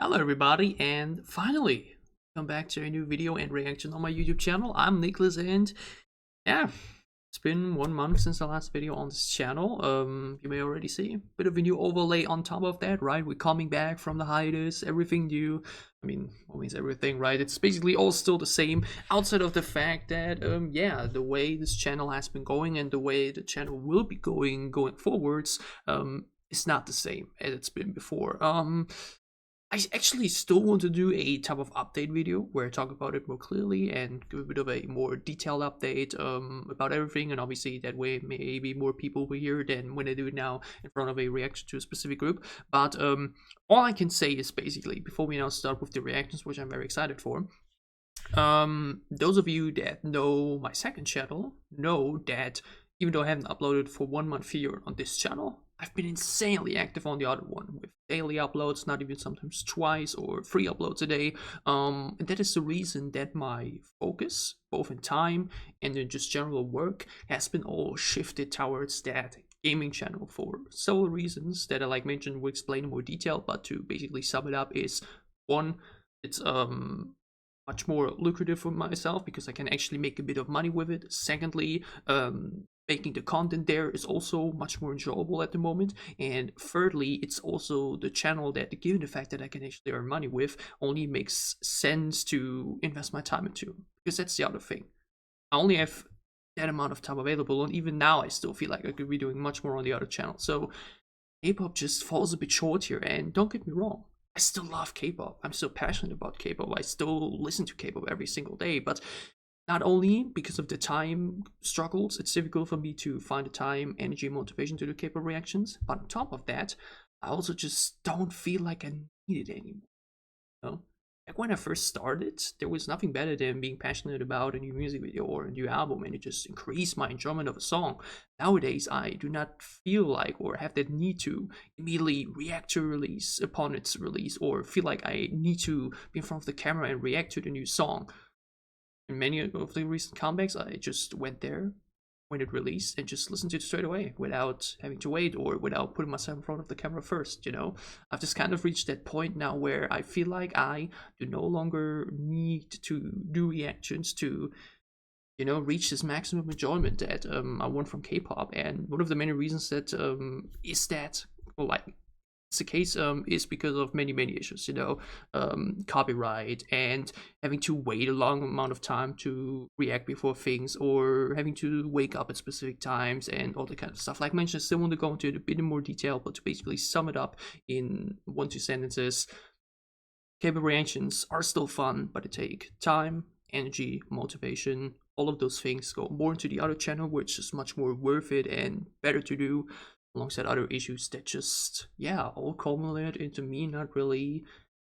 Hello everybody, and finally come back to a new video and reaction on my YouTube channel. I'm Nicholas, and yeah, it's been 1 month since the last video on this channel. You may already see a bit of a new overlay on top of that, right? We're coming back from the hiatus, everything new. I mean, always everything, right? It's basically all still the same, outside of the fact that yeah, the way this channel has been going and the way the channel will be going forwards is not the same as it's been before. I actually still want to do a type of update video where I talk about it more clearly and give a bit of a more detailed update about everything, and obviously that way maybe more people will hear it than when I do it now in front of a reaction to a specific group. But all I can say is basically, before we now start with the reactions, which I'm very excited for, those of you that know my second channel know that even though I haven't uploaded for 1 month here on this channel, I've been insanely active on the other one with daily uploads, not even sometimes twice or 3 uploads a day. And that is the reason that my focus, both in time and in just general work, has been all shifted towards that gaming channel for several reasons that I like mentioned will explain in more detail. But to basically sum it up is, one, it's much more lucrative for myself because I can actually make a bit of money with it. Secondly, making the content there is also much more enjoyable at the moment. And thirdly, it's also the channel that, given the fact that I can actually earn money with, only makes sense to invest my time into, because that's the other thing. I only have that amount of time available, and even now I still feel like I could be doing much more on the other channel. So K-pop just falls a bit short here. And don't get me wrong, I still love K-pop. I'm still passionate about K-pop. I still listen to K-pop every single day, but not only because of the time struggles, it's difficult for me to find the time, energy, and motivation to do K-pop reactions, but on top of that, I also just don't feel like I need it anymore. You know? Like when I first started, there was nothing better than being passionate about a new music video or a new album, and it just increased my enjoyment of a song. Nowadays, I do not feel like or have that need to immediately react to a release upon its release, or feel like I need to be in front of the camera and react to the new song. In many of the recent comebacks, I just went there when it released and just listened to it straight away without having to wait or without putting myself in front of the camera first, you know? I've just kind of reached that point now where I feel like I do no longer need to do reactions to, you know, reach this maximum enjoyment that I want from K-pop. And one of the many reasons that is that, well, like, the case is because of many issues, you know, copyright and having to wait a long amount of time to react before things, or having to wake up at specific times and all that kind of stuff. Like mentioned, I still want to go into it a bit in more detail, but to basically sum it up in 1-2 sentences, K-pop reactions are still fun, but they take time, energy, motivation. All of those things go more into the other channel, which is much more worth it and better to do, alongside other issues that just, yeah, all culminate into me not really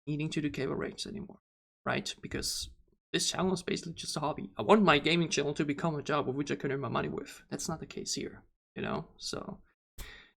needing to do cable rates anymore, right? Because this channel is basically just a hobby. I want my gaming channel to become a job of which I can earn my money with. That's not the case here, you know? So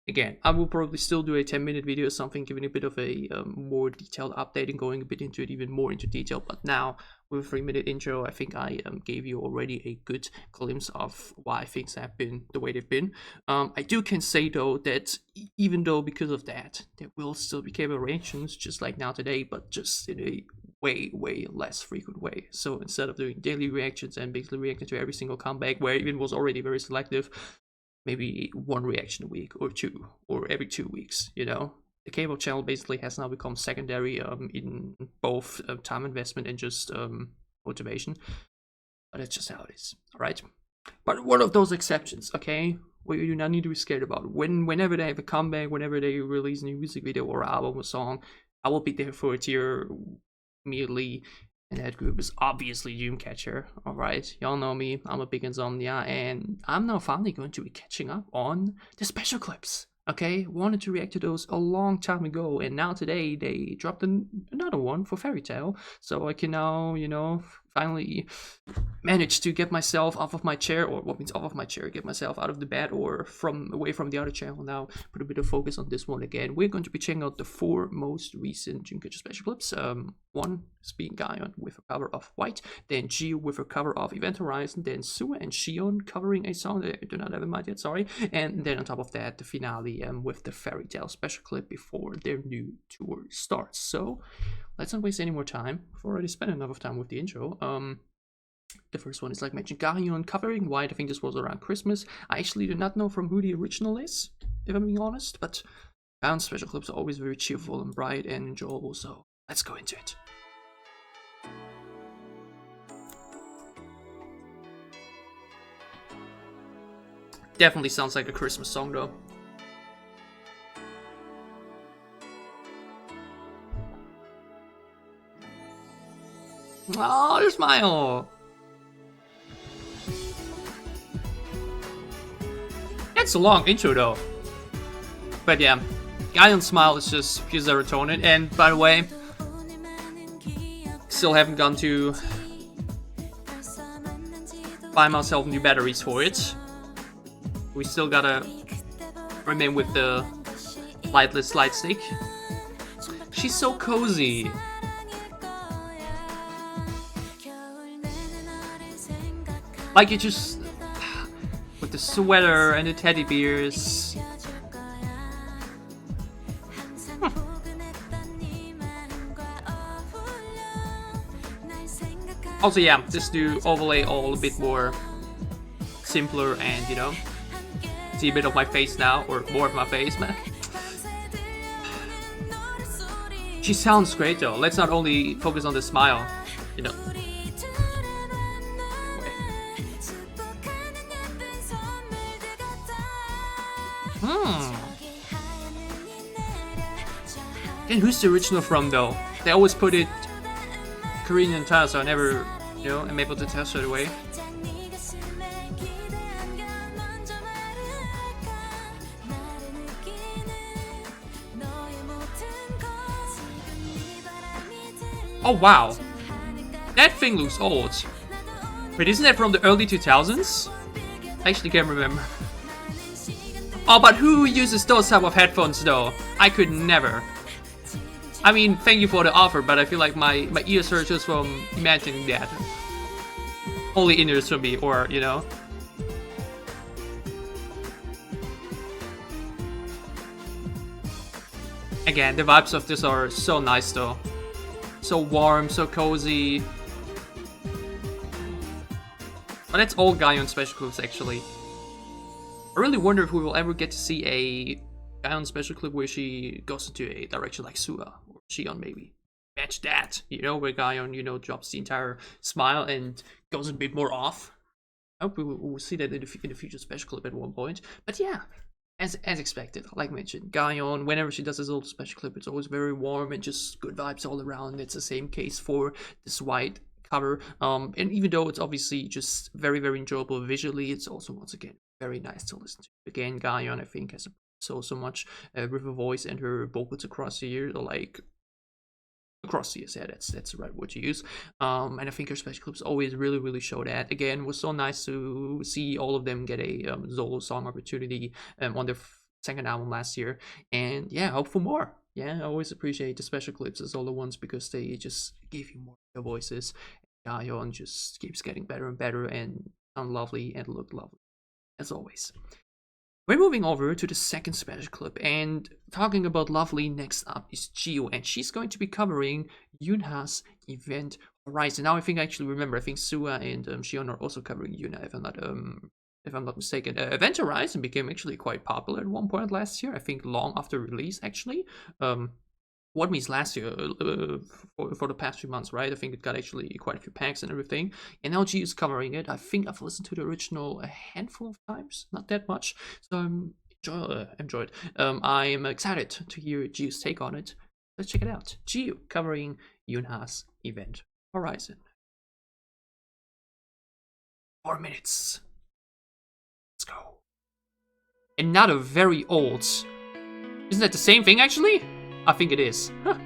again, I will probably still do a 10-minute video or something, giving a bit of a more detailed update and going a bit into it, even more into detail. But now, with a 3-minute intro, I think I gave you already a good glimpse of why things have been the way they've been. I can say though that even though because of that, there will still be cable reactions, just like now today, but just in a way less frequent way. So instead of doing daily reactions and basically reacting to every single comeback, where even was already very selective, maybe 1 reaction a week or 2, or every 2 weeks, you know? The K-pop channel basically has now become secondary in both time investment and just motivation. But that's just how it is, alright? But one of those exceptions, okay? What you do not need to be scared about. Whenever they have a comeback, whenever they release a new music video or album or song, I will be there for it here immediately. And that group is obviously Dreamcatcher, alright? Y'all know me, I'm a big insomnia, and I'm now finally going to be catching up on the special clips, okay? Wanted to react to those a long time ago, and now today they dropped another one for Fairytale, so I can now, you know, finally managed to get myself off of my chair, or what means off of my chair, get myself out of the bed or away from the other channel now, put a bit of focus on this one again. We're going to be checking out the 4 most recent Dreamcatcher special clips. One is being Gahyeon with a cover of White, then Gio with a cover of Event Horizon, then Sue and Siyeon covering a song that I do not have in mind yet, sorry, and then on top of that, the finale with the Fairytale special clip before their new tour starts. So let's not waste any more time. I've already spent enough time with the intro. The first one is, like mentioned, Gahyeon covering White. I think this was around Christmas. I actually do not know from who the original is, if I'm being honest, but Gahyeon special clips are always very cheerful and bright and enjoyable, so let's go into it. Definitely sounds like a Christmas song though. Oh, their smile! It's a long intro though. But yeah, Gahyeon's smile is just pure serotonin. And by the way, still haven't gone to buy myself new batteries for it. We still gotta remain with the lightless light stick. She's so cozy. Like, you just, with the sweater and the teddy bears. Also, yeah, just to overlay all a bit more simpler and, you know, see a bit of my face now, or more of my face, man. She sounds great though. Let's not only focus on the smile, you know. And who's the original from though? They always put it Korean and Thai, so I never, you know, am able to tell straight away. Oh wow, that thing looks old. Wait, isn't that from the early 2000s? I actually can't remember. Oh, but who uses those type of headphones though? I could never. I mean, thank you for the offer, but I feel like my ears hurt just from imagining that. Only in-ears for me, or, you know. Again, the vibes of this are so nice though. So warm, so cozy. But that's all Gahyeon special clips actually. I really wonder if we will ever get to see a Gahyeon special clip where she goes into a direction like Sua or Siyeon maybe. Match that, you know, where Gahyeon, you know, drops the entire smile and goes a bit more off. I hope we will see that in the future special clip at one point. But yeah, as expected, like mentioned, Gahyeon, whenever she does this little special clip, it's always very warm and just good vibes all around. It's the same case for this White cover. And even though it's obviously just very, very enjoyable visually, it's also, once again, very nice to listen to. Again, Gahyeon, I think, has so much with her voice and her vocals across the year, like across the years. Yeah, that's the right word to use. And I think her special clips always really show that. Again, it was so nice to see all of them get a solo song opportunity on their second album last year. And yeah, hope for more. Yeah, I always appreciate the special clips as solo ones because they just give you more of their voices. Gahyeon just keeps getting better and better and sound lovely and look lovely, as always. We're moving over to the second special clip, and talking about lovely, next up is Gio, and she's going to be covering Yoonha's Event Horizon. Now I think I actually remember, I think Sua and Siyeon are also covering Yoonha, if I'm not mistaken. Event Horizon became actually quite popular at one point last year, I think long after release actually. What means last year, for the past few months, right? I think it got actually quite a few packs and everything. And now G is covering it. I think I've listened to the original a handful of times, not that much. So I'm enjoyed. I am excited to hear G's take on it. Let's check it out. G covering Yoonha's Event Horizon. 4 minutes. Let's go. And not a very old. Isn't that the same thing actually? I think it is. Huh.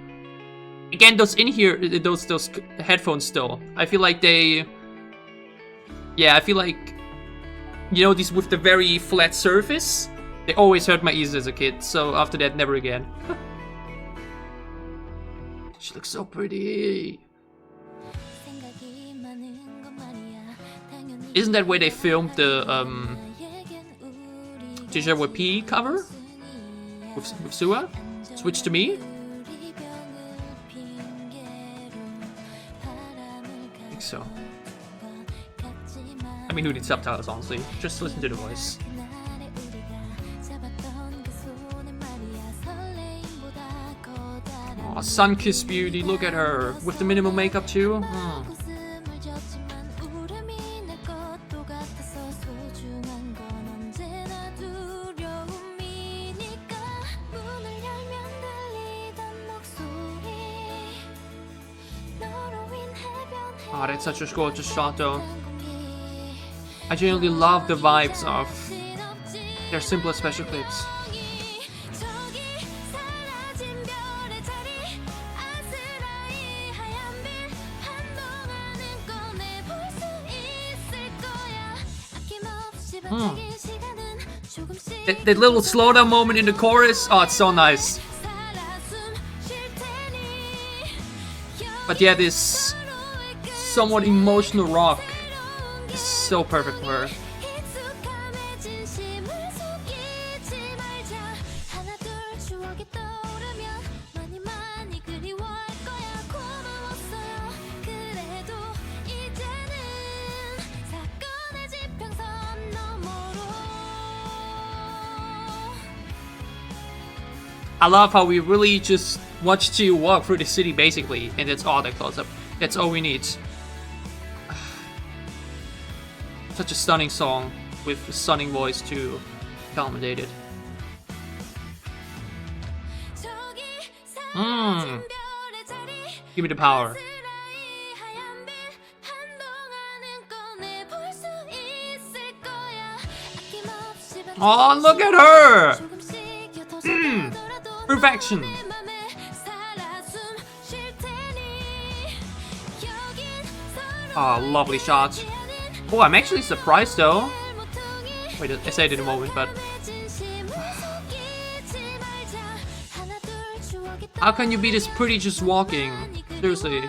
Again, those in here, those headphones still. I feel like they, yeah, I feel like, you know, these with the very flat surface, they always hurt my ears as a kid. So after that, never again. She looks so pretty. Isn't that where they filmed the JJYP cover with Sua? Switch to Me? I think so. I mean, who needs subtitles, honestly? Just listen to the voice. Oh, sun-kissed beauty, look at her. With the minimal makeup too. Oh, that's such a gorgeous shot though. I genuinely love the vibes of their simpler special clips. That little slowdown moment in the chorus, oh, it's so nice. But yeah, this somewhat emotional rock is so perfect for her. I love how we really just watched you walk through the city basically, and that's all that close up. That's all we need. Such a stunning song with a stunning voice to accommodate it. Give me the power. Oh, look at her! Perfection! Oh, lovely shot. Oh, I'm actually surprised though. Wait, I said it in a moment, but how can you be this pretty just walking? Seriously.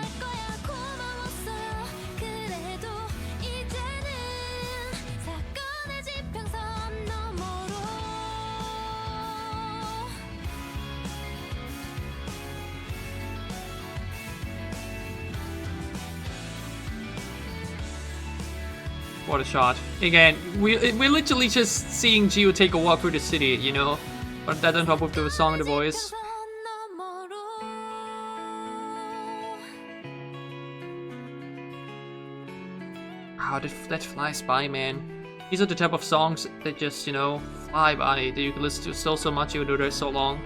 What a shot. Again, we're literally just seeing Gio take a walk through the city, you know? But that on top of the song and the voice. Wow, that flies by, man. These are the type of songs that just, you know, fly by, that you can listen to so much even though they're so long.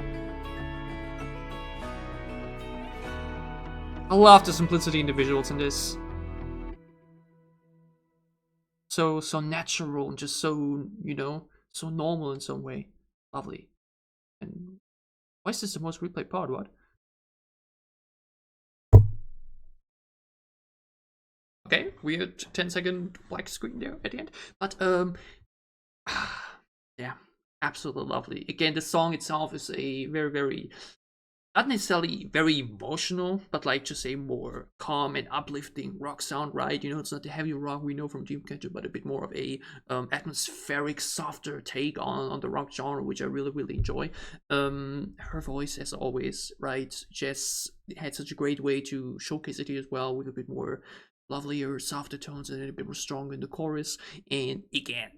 I love the simplicity in the visuals in this. So natural and just so, you know, so normal in some way. Lovely. And why is this the most replayed part? What? Okay, weird 10-second black screen there at the end. But yeah, absolutely lovely. Again, the song itself is a very not necessarily very emotional, but like just a more calm and uplifting rock sound, right? You know, it's not the heavy rock we know from Dreamcatcher, but a bit more of a atmospheric, softer take on the rock genre, which I really enjoy. Her voice, as always, right? Jess had such a great way to showcase it here as well, with a bit more lovelier, softer tones and a bit more strong in the chorus. And again,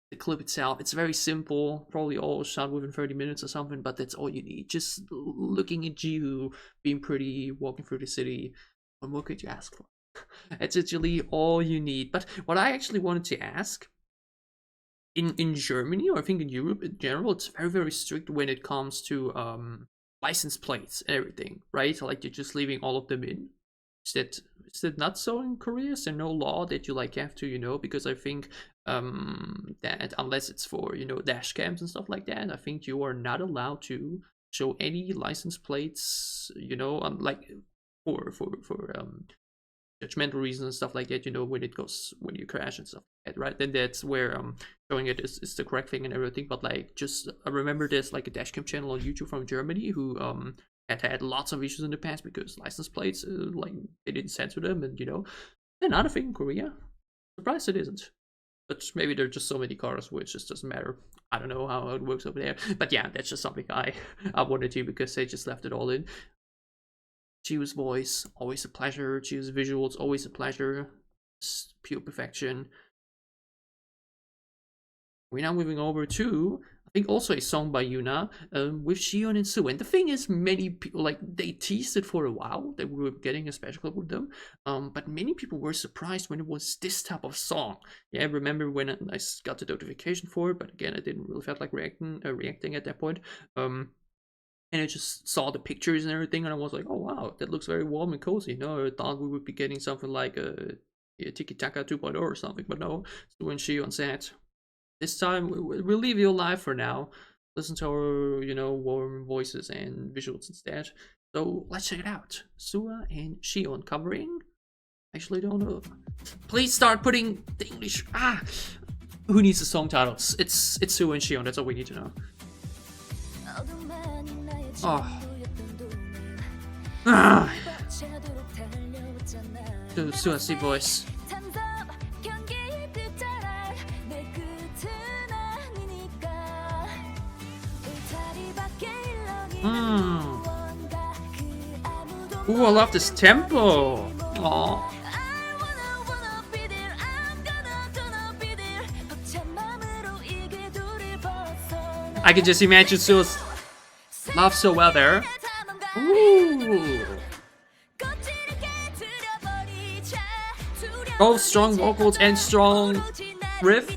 the clip itself, it's very simple, probably all shot within 30 minutes or something, but that's all you need. Just looking at you being pretty, walking through the city. What more could you ask for? That's literally all you need. But what I actually wanted to ask, in Germany, or I think in Europe in general, it's very strict when it comes to license plates and everything, right? Like, you're just leaving all of them in. Is that not so in Korea? Is there no law that you like have to, you know? Because I think that unless it's for, you know, dash cams and stuff like that, I think you are not allowed to show any license plates, you know, like for judgmental reasons and stuff like that, you know, when you crash and stuff like that, right? Then that's where showing it is the correct thing and everything. But like, just I remember there's like a dashcam channel on YouTube from Germany who had lots of issues in the past because license plates like they didn't censor them, and you know, another thing in Korea. Surprised it isn't. But maybe there are just so many cars where it just doesn't matter. I don't know how it works over there. But yeah, that's just something I wanted to, because they just left it all in. Chiwoo's voice, always a pleasure. Chiwoo's visuals, always a pleasure. It's pure perfection. We're now moving over to, I think, also a song by Yuna with Siyeon and Soo. And the thing is, many people, like, they teased it for a while that we were getting a special clip with them. But many people were surprised when it was this type of song. Yeah, I remember when I got the notification for it, but again, I didn't really feel like reacting at that point. And I just saw the pictures and everything, and I was like, oh wow, that looks very warm and cozy. No, I thought we would be getting something like a Tiki Taka 2.0 or something, but no, Soo and Siyeon said, this time we'll leave you alive for now. Listen to our, you know, warm voices and visuals instead. So let's check it out. Soo and Siyeon covering. Actually, don't know. Please start putting the English. Who needs the song titles? It's Soo and Siyeon. That's all we need to know. The Suasi voice. Ooh, I love this tempo. Aww. I can just imagine Sua's love so well there. Ooh. Both strong vocals and strong riff.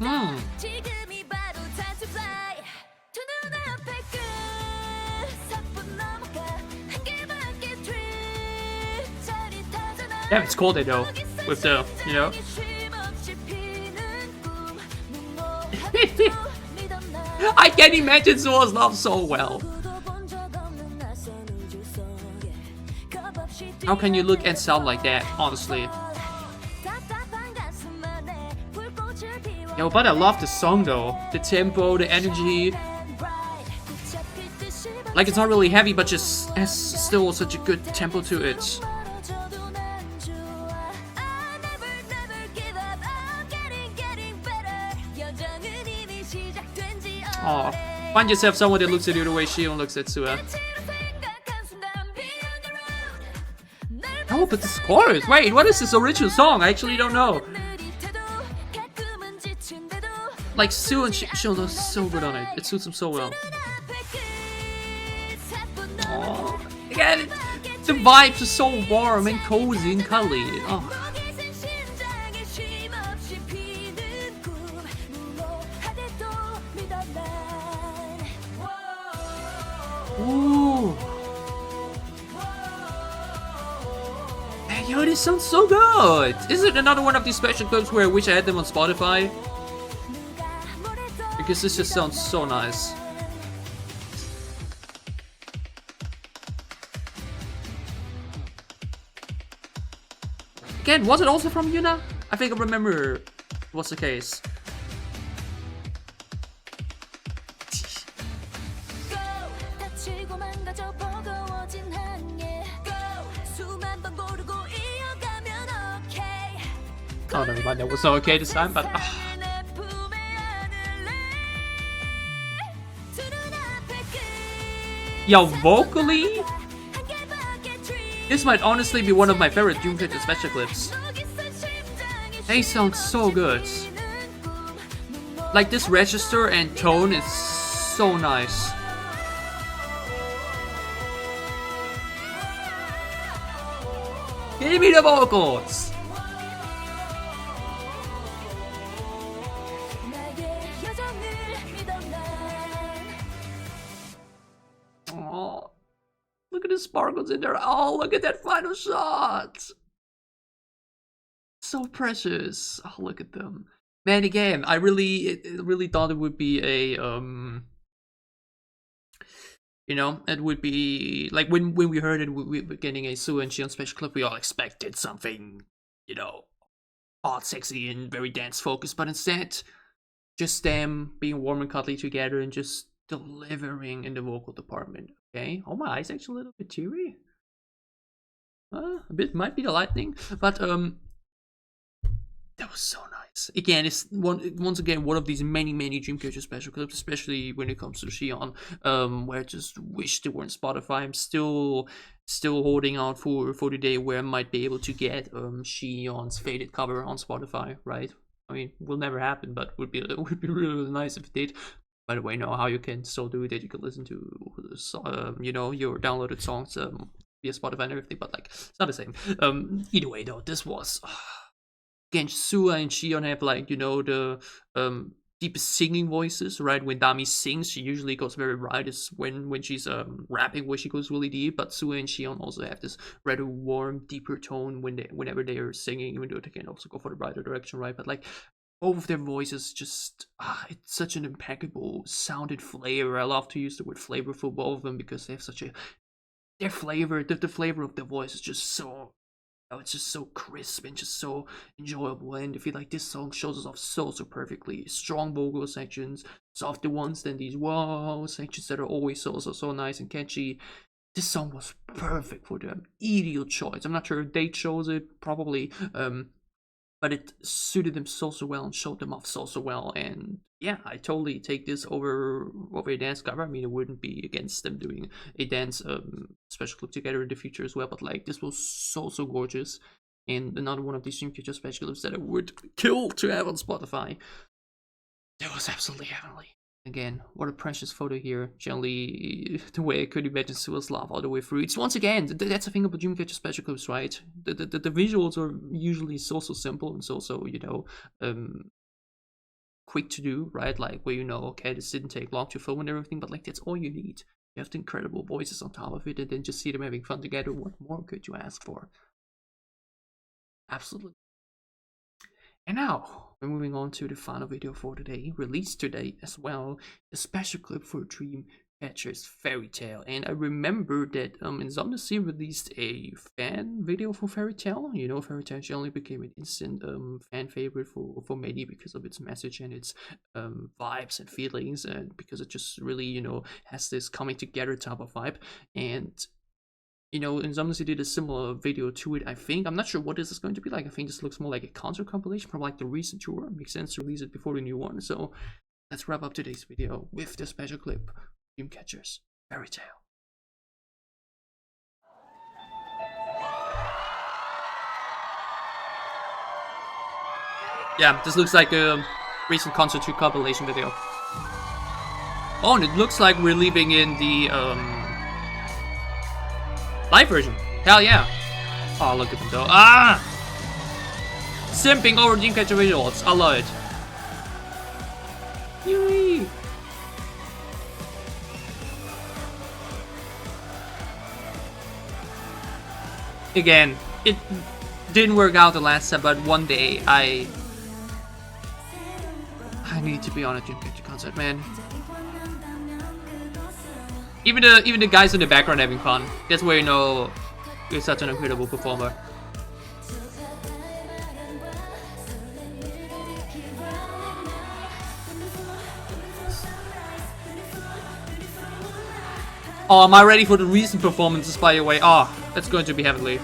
Damn, it's cool though, with the, you know. I can imagine Sua's love so well. How can you look and sound like that, honestly? Yo, but I love the song though. The tempo, the energy. Like, it's not really heavy, but just has still such a good tempo to it. Aw, find yourself someone that looks at you the way Siyeon looks at Soo. Oh, but this chorus. Wait, what is this original song? I actually don't know. Like, Soo and Siyeon look so good on it. It suits them so well. Aww. Again, the vibes are so warm and cozy and cuddly. Oh. Ooh. Man, yo, this sounds so good. Is it another one of these special clips where I wish I had them on Spotify? Because this just sounds so nice. Again, was it also from Yuna? I think I remember what's the case. Oh, never mind, that was not okay this time, but... Yo, vocally? This might honestly be one of my favorite Dreamcatcher special clips. They sound so good. Like, this register and tone is so nice. Give me the vocals! Oh, look at the sparkles in there. Oh, look at that final shot. So precious. Oh, look at them. Man, again, I really thought it would be a You know, it would be like when we heard it, we were getting a Sue and Siyeon special clip. We all expected something, you know, hot, sexy, and very dance focused. But instead, just them being warm and cuddly together and just delivering in the vocal department. Okay, oh, my eyes actually a little bit teary. A bit might be the lightning, but that was so nice. Again, it's once again one of these many Dreamcatcher special clips, especially when it comes to Siyeon, where I just wish they were on Spotify. I'm still holding out for the day where I might be able to get Siyeon's Faded cover on Spotify, right? I mean, will never happen, but would be really nice if it did. By the way, know how you can still do it, that you can listen to you know, your downloaded songs via Spotify and everything, but like it's not the same. Either way though, this was again, Sue and Siyeon have, like, you know, the deepest singing voices, right? When Dami sings, she usually goes very right. It's when she's rapping where she goes really deep. But Sue and Siyeon also have this rather warm, deeper tone whenever they are singing, even though they can also go for the brighter direction, right? But like both of their voices just it's such an impeccable sounded flavor. I love to use the word flavor for both of them because they have such their flavor, the flavor of their voice is just so, it's just so crisp and just so enjoyable. And I feel like this song shows us off so perfectly. Strong vocal sections, softer ones than these wow sections that are always so nice and catchy. This song was perfect for them. Ideal choice. I'm not sure if they chose it, probably, but it suited them so well and showed them off so well. And yeah, I totally take this over a dance cover. I mean, it wouldn't be against them doing a dance special clip together in the future as well. But like, this was so gorgeous, and another one of these Dreamcatcher special clips that I would kill to have on Spotify. That was absolutely heavenly. Again, what a precious photo here. Generally, the way I could imagine Sue's love all the way through. It's once again, that's the thing about Dreamcatcher special clips, right? The visuals are usually so simple and so you know, quick to do, right? Like where you know, okay, this didn't take long to film and everything, but like that's all you need. You have the incredible voices on top of it, and then just see them having fun together. What more could you ask for? Absolutely. And now, we're moving on to the final video for today, released today as well, a special clip for Dreamcatcher's Fairytale. And I remember that Insomniacy released a fan video for Fairytale. You know, Fairytale generally became an instant fan favorite for many because of its message and its vibes and feelings, and because it just really, you know, has this coming together type of vibe. And you know, Insomniacy did a similar video to it, I think. I'm not sure what this is going to be like. I think this looks more like a concert compilation from like the recent tour. Makes sense to release it before the new one. So let's wrap up today's video with the special clip, Dreamcatcher's Fairytale. Yeah, this looks like a recent concert tour compilation video. Oh, and it looks like we're leaving in the live version. Hell yeah. Oh, look at them though. Ah! Simping over Dreamcatcher visuals. I love it. Yui! Again, it didn't work out the last time, but one day I need to be on a Dreamcatcher concert, man. Even the guys in the background having fun. That's where you know you're such an incredible performer. Oh, am I ready for the recent performances, by the way? Oh, that's going to be heavenly.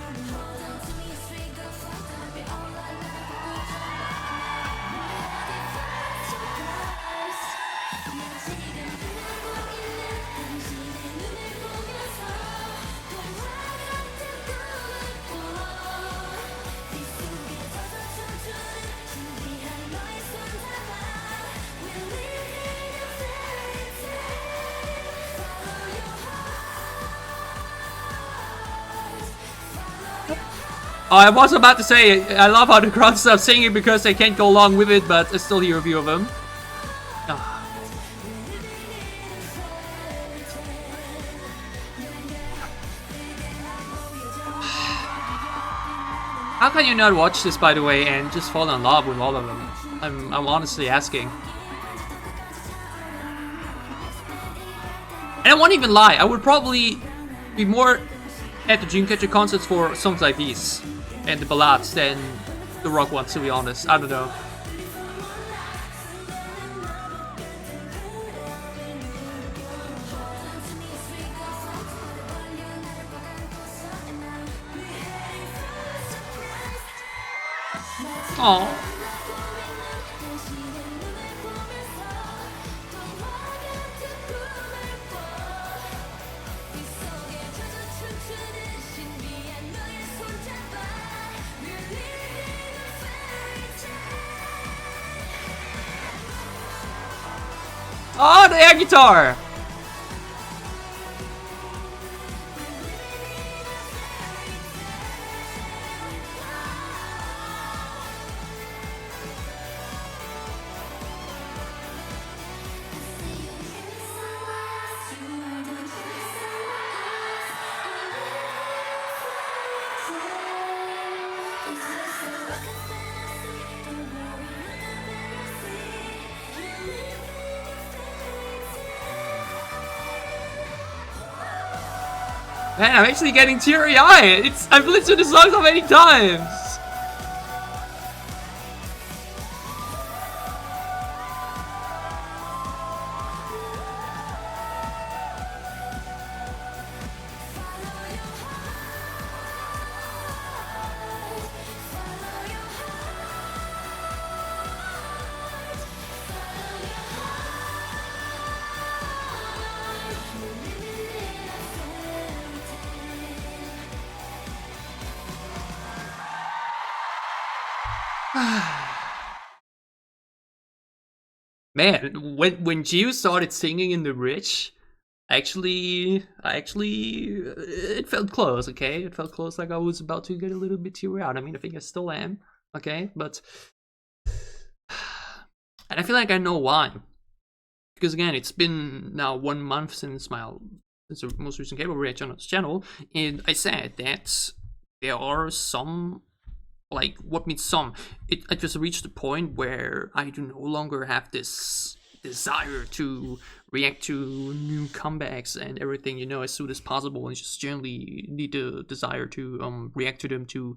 Oh, I was about to say, I love how the crowd stops singing because they can't go along with it, but I still hear a few of them. Oh. How can you not watch this, by the way, and just fall in love with all of them? I'm honestly asking. And I won't even lie, I would probably be more at the Dreamcatcher concerts for songs like these and the ballads than the rock ones, to be honest. I don't know. Aww. Oh, the air guitar! Man, I'm actually getting teary-eyed. I've listened to the song so many times. Man, when Gio started singing in the bridge, actually, it felt close. Okay, it felt close, like I was about to get a little bit teary-eyed. I mean, I think I still am. Okay, but and I feel like I know why. Because again, it's been now 1 month since the most recent K-pop reaction on this channel, and I said that there are some. Like, what means some? I just reached the point where I do no longer have this desire to react to new comebacks and everything, you know, as soon as possible, and just generally need the desire to react to them to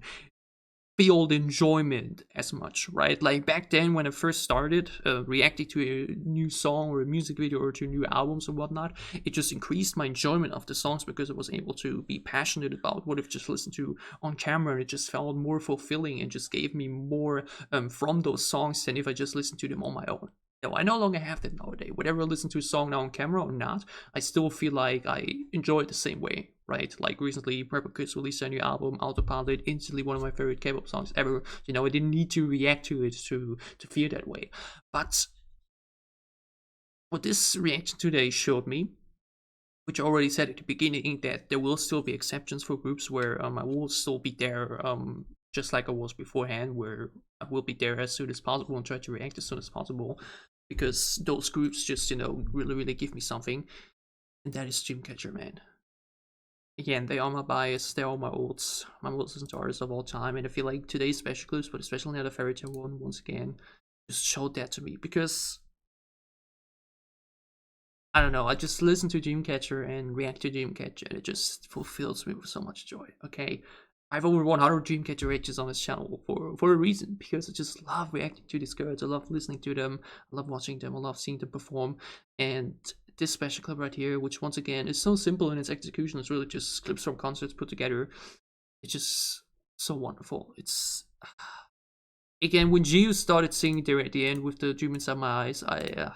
feel the enjoyment as much, right? Like back then when I first started reacting to a new song or a music video or to new albums and whatnot, it just increased my enjoyment of the songs because I was able to be passionate about what I've just listened to on camera, and it just felt more fulfilling and just gave me more from those songs than if I just listened to them on my own. No, I no longer have that nowadays. Whenever I listen to a song now on camera or not, I still feel like I enjoy it the same way, right? Like recently, Prequel released a new album, Autopilot, instantly one of my favorite K-pop songs ever. You know, I didn't need to react to it to feel that way. But what this reaction today showed me, which I already said at the beginning, that there will still be exceptions for groups where I will still be there, just like I was beforehand, where I will be there as soon as possible and try to react as soon as possible, because those groups just, you know, really give me something, and that is Dreamcatcher, man. Again, they are my bias, they are my most listened to artists of all time, and I feel like today's special clips, but especially now the Fairytale one, once again, just showed that to me, because I don't know, I just listen to Dreamcatcher and react to Dreamcatcher, and it just fulfills me with so much joy, okay? I have over 100 Dreamcatcher reactions on this channel for a reason, because I just love reacting to these girls, I love listening to them, I love watching them, I love seeing them perform, and this special clip right here, which once again is so simple in its execution, it's really just clips from concerts put together, it's just so wonderful. It's again, when Gio started singing there at the end with the Dream Inside My Eyes, and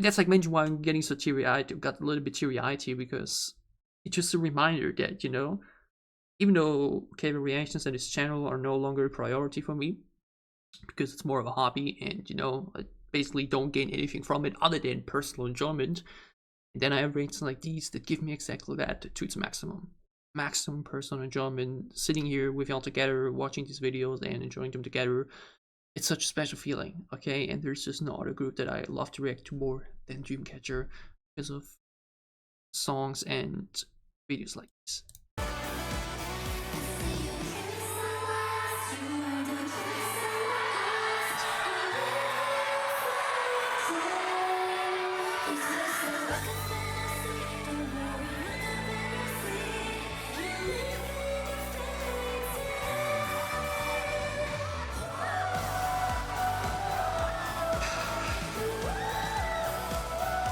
that's like mentioned why I'm getting so teary-eyed, got a little bit teary-eyed here, because it's just a reminder that, you know, even though K-pop reactions on this channel are no longer a priority for me, because it's more of a hobby, and, you know, I basically don't gain anything from it other than personal enjoyment, and then I have reactions like these that give me exactly that to its maximum personal enjoyment, sitting here with y'all together, watching these videos and enjoying them together. It's such a special feeling, okay? And there's just no other group that I love to react to more than Dreamcatcher because of songs and videos like this.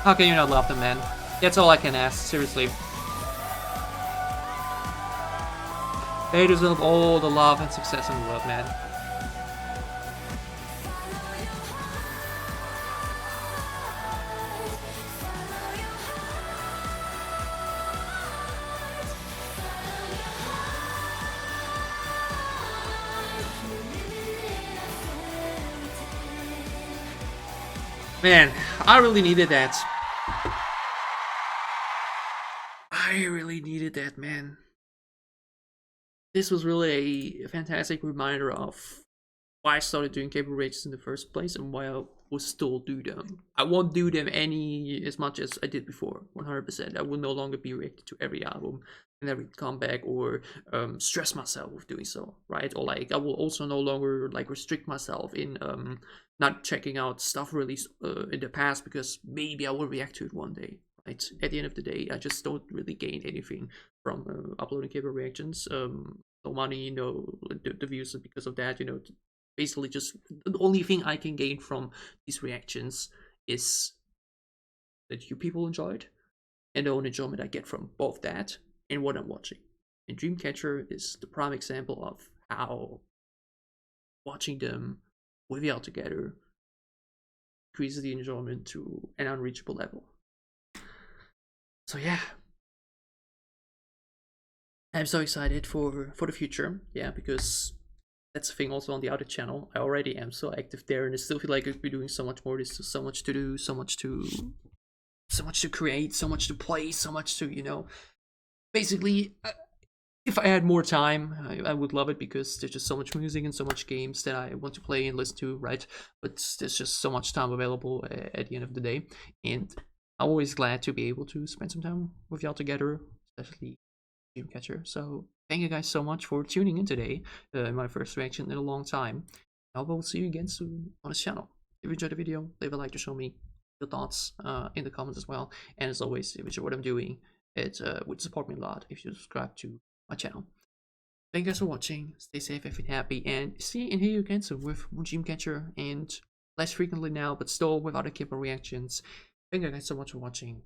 How can you not love them, man? That's all I can ask, seriously. They deserve all the love and success in the world, man. Man, I really needed that. I really needed that, man. This was really a fantastic reminder of why I started doing cable reactions in the first place and why I will still do them. I won't do them as much as I did before, 100%. I will no longer be reacting to every album and every comeback or stress myself with doing so, right? Or like I will also no longer like restrict myself in not checking out stuff released in the past because maybe I will react to it one day. Right? At the end of the day, I just don't really gain anything from uploading cable reactions. No money, no the views because of that. Basically just the only thing I can gain from these reactions is that you people enjoyed, and the only enjoyment I get from both that and what I'm watching. And Dreamcatcher is the prime example of how watching them with y'all together increases the enjoyment to an unreachable level. So yeah, I'm so excited for the future. Yeah, because that's the thing also on the other channel. I already am so active there, and I still feel like I could be doing so much more. There's so much to do, so much to create, so much to play, so much to basically. If I had more time, I would love it because there's just so much music and so much games that I want to play and listen to, right? But there's just so much time available at the end of the day, and I'm always glad to be able to spend some time with y'all together, especially Dreamcatcher. So thank you guys so much for tuning in today. My first reaction in a long time. I will see you again soon on this channel. If you enjoyed the video, leave a like to show me your thoughts in the comments as well. And as always, if you enjoy what I'm doing, it would support me a lot if you subscribe to my channel. Thank you guys for watching. Stay safe and happy, and see and hear you again soon with Dreamcatcher, and less frequently now, but still with other K-pop reactions. Thank you guys so much for watching.